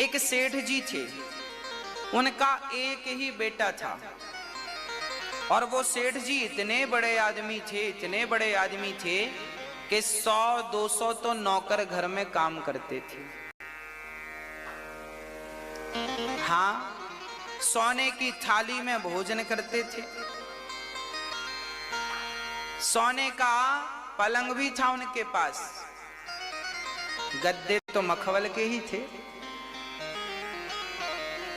एक सेठ जी थे, उनका एक ही बेटा था और वो सेठ जी इतने बड़े आदमी थे, इतने बड़े आदमी थे कि 100-200 तो नौकर घर में काम करते थे। हाँ, सोने की थाली में भोजन करते थे, सोने का पलंग भी था उनके पास, गद्दे तो मखमल के ही थे।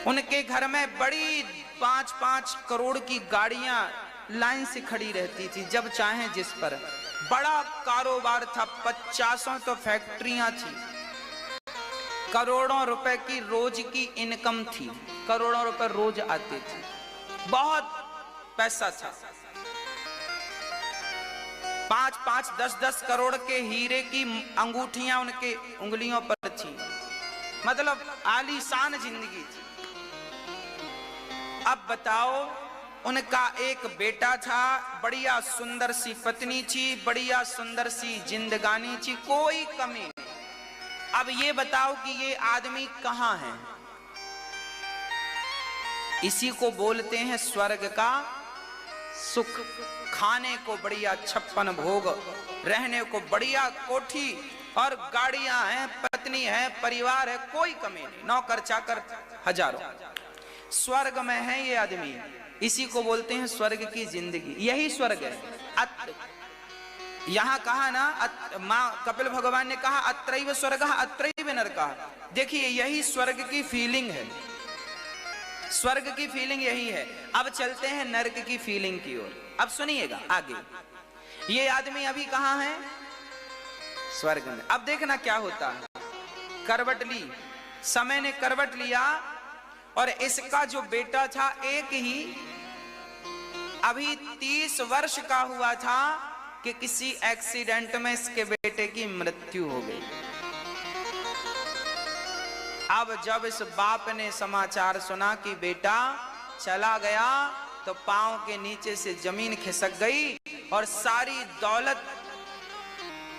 उनके घर में बड़ी 5-5 करोड़ की गाड़ियां लाइन से खड़ी रहती थी, जब चाहे जिस पर। बड़ा कारोबार था, 50 तो फैक्ट्रियां थी, करोड़ों रुपए की रोज की इनकम थी, करोड़ों रुपए रोज आते थे, बहुत पैसा था। 5-5, 10-10 करोड़ के हीरे की अंगूठियां उनके उंगलियों पर थी, मतलब आलीशान जिंदगी थी। अब बताओ, उनका एक बेटा था, बढ़िया सुंदर सी पत्नी थी, बढ़िया सुंदर सी जिंदगानी थी, कोई कमी नहीं। अब ये बताओ कि ये आदमी कहां है? इसी को बोलते हैं स्वर्ग का सुख। खाने को बढ़िया 56 भोग, रहने को बढ़िया कोठी और गाड़ियां हैं, पत्नी है, परिवार है, कोई कमी नहीं, नौकर चाकर हजारों। स्वर्ग में है ये आदमी, इसी को बोलते हैं स्वर्ग की जिंदगी। यही स्वर्ग है। यहां कहा ना, मां कपिल भगवान ने कहा अत्रैव स्वर्गः अत्रैव नरकः। देखिए, यही स्वर्ग की फीलिंग है, स्वर्ग की फीलिंग यही है। अब चलते हैं नरक की फीलिंग की ओर। अब सुनिएगा आगे, ये आदमी अभी कहां है? स्वर्ग में। अब देखना क्या होता है। करवट ली, समय ने करवट लिया और इसका जो बेटा था एक ही, अभी 30 वर्ष का हुआ था कि किसी एक्सीडेंट में इसके बेटे की मृत्यु हो गई। अब जब इस बाप ने समाचार सुना कि बेटा चला गया, तो पांव के नीचे से जमीन खिसक गई और सारी दौलत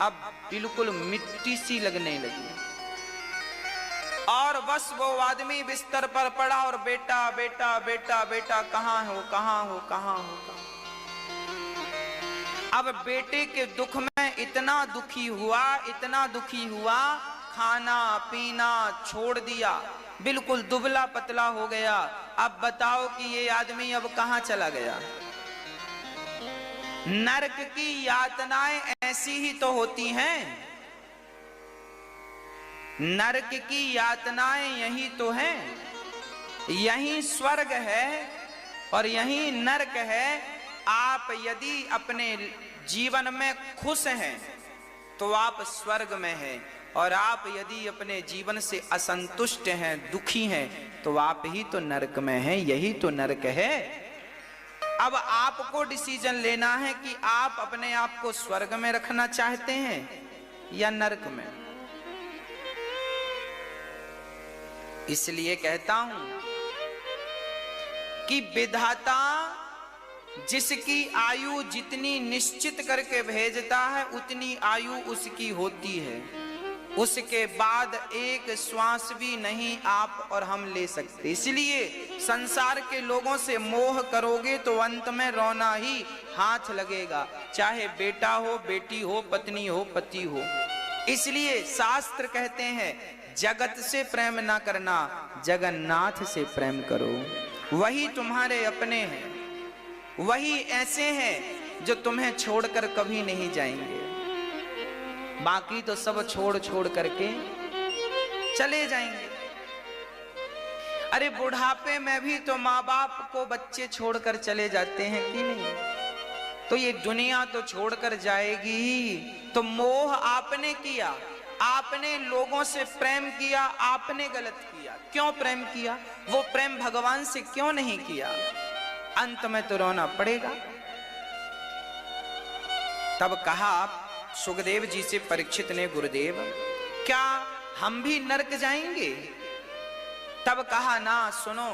अब बिल्कुल मिट्टी सी लगने लगी। और बस वो आदमी बिस्तर पर पड़ा और बेटा बेटा बेटा बेटा, कहां हो, कहां हो, कहां हो। अब बेटे के दुख में इतना दुखी हुआ, इतना दुखी हुआ, खाना पीना छोड़ दिया, बिल्कुल दुबला पतला हो गया। अब बताओ कि ये आदमी अब कहां चला गया? नरक की यातनाएं ऐसी ही तो होती हैं, नरक की यातनाएं यही तो हैं, यही स्वर्ग है और यही नरक है। आप यदि अपने जीवन में खुश हैं तो आप स्वर्ग में हैं, और आप यदि अपने जीवन से असंतुष्ट हैं, दुखी हैं, तो आप ही तो नरक में हैं, यही तो नरक है। अब आपको डिसीजन लेना है कि आप अपने आप को स्वर्ग में रखना चाहते हैं या नरक में। इसलिए कहता हूं कि विधाता जिसकी आयु जितनी निश्चित करके भेजता है, उतनी आयु उसकी होती है। उसके बाद एक श्वास भी नहीं आप और हम ले सकते। इसलिए संसार के लोगों से मोह करोगे तो अंत में रोना ही हाथ लगेगा, चाहे बेटा हो, बेटी हो, पत्नी हो, पति हो। इसलिए शास्त्र कहते हैं, जगत से प्रेम ना करना, जगन्नाथ से प्रेम करो, वही तुम्हारे अपने हैं, वही ऐसे हैं जो तुम्हें छोड़कर कभी नहीं जाएंगे। बाकी तो सब छोड़ छोड़ करके चले जाएंगे। अरे बुढ़ापे में भी तो माँ बाप को बच्चे छोड़कर चले जाते हैं कि नहीं? तो ये दुनिया तो छोड़कर जाएगी ही। तो मोह आपने किया, आपने लोगों से प्रेम किया, आपने गलत किया। क्यों प्रेम किया? वो प्रेम भगवान से क्यों नहीं किया? अंत में तो रोना पड़ेगा। तब कहा सुखदेव जी से परीक्षित ने, गुरुदेव क्या हम भी नरक जाएंगे? तब कहा ना, सुनो,